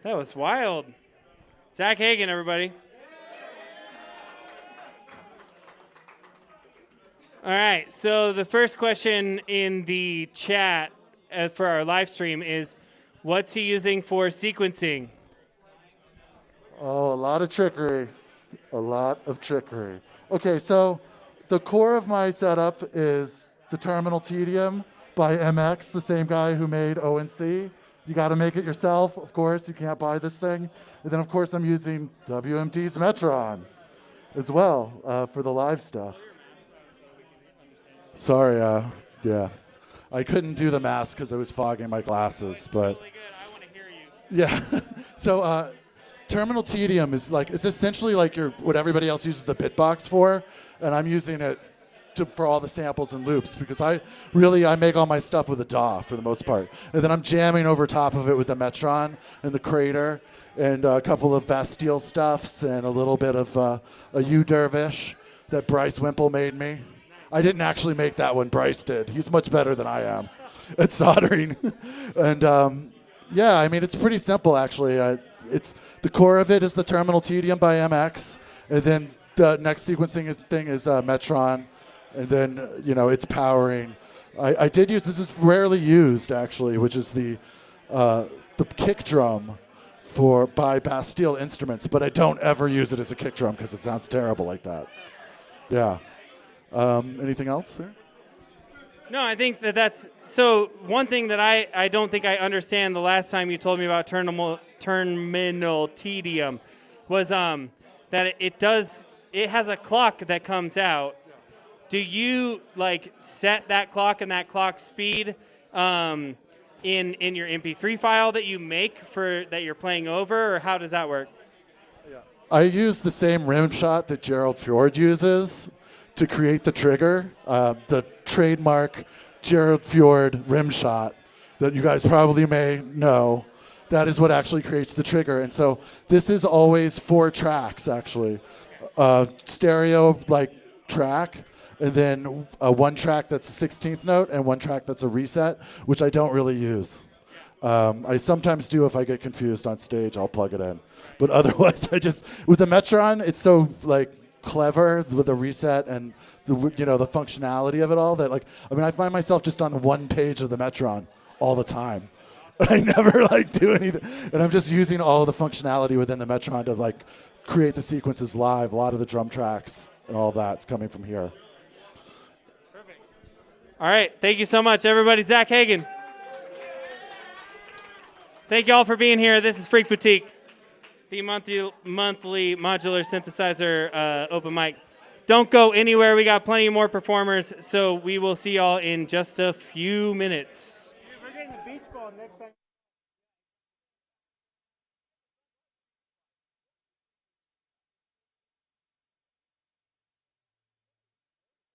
That was wild. Zack Hagan, everybody. All right, so the first question in the chat for our live stream is, what's he using for sequencing? Oh, a lot of trickery. A lot of trickery. Okay, so the core of my setup is the Terminal Tedium by MX, the same guy who made ONC. You got to make it yourself, of course. You can't buy this thing. And then, of course, I'm using WMT's Metron as well for the live stuff. Sorry, yeah. I couldn't do the mask because I was fogging my glasses, but Really good. I want to hear you. yeah. So Terminal Tedium is like, it's essentially like what everybody else uses the bitbox for, and I'm using it for all the samples and loops because I make all my stuff with a DAW for the most part, and then I'm jamming over top of it with the Metron and the Crater and a couple of Bastille stuffs and a little bit of a U Dervish that Bryce Wimple made me. I didn't actually make that one. Bryce did. He's much better than I am at soldering. And yeah, I mean, it's pretty simple actually. It's the core of it is the Terminal Tedium by MX, and then the next sequencing thing is Metron, and then it's powering. I did use this is rarely used actually, which is the kick drum by Bastille Instruments, but I don't ever use it as a kick drum because it sounds terrible like that. Yeah. Anything else, sir? No, I think that's so. One thing that I don't think I understand the last time you told me about terminal tedium was that it has a clock that comes out. Do you like set that clock and that clock speed in your MP3 file that you make that you're playing over, or how does that work? Yeah. I use the same rim shot that Gerald Fjord uses to create the trigger, the trademark Gerald Fjord rim shot that you guys probably may know. That is what actually creates the trigger. And so this is always 4 tracks, actually. Stereo track, and then one track that's a 16th note and one track that's a reset, which I don't really use. I sometimes do if I get confused on stage, I'll plug it in. But otherwise, with the Metron, it's so clever with the reset and the functionality of it all that I find myself just on one page of the Metron all the time. I never do anything, and I'm just using all the functionality within the Metron to create the sequences live. A lot of the drum tracks and all that's coming from here. Perfect. All right, thank you so much, everybody. Zack Hagan. Thank you all for being here. This is Freq Boutique, the monthly modular synthesizer open mic. Don't go anywhere. We got plenty more performers, so we will see y'all in just a few minutes. We're getting the beach ball next time.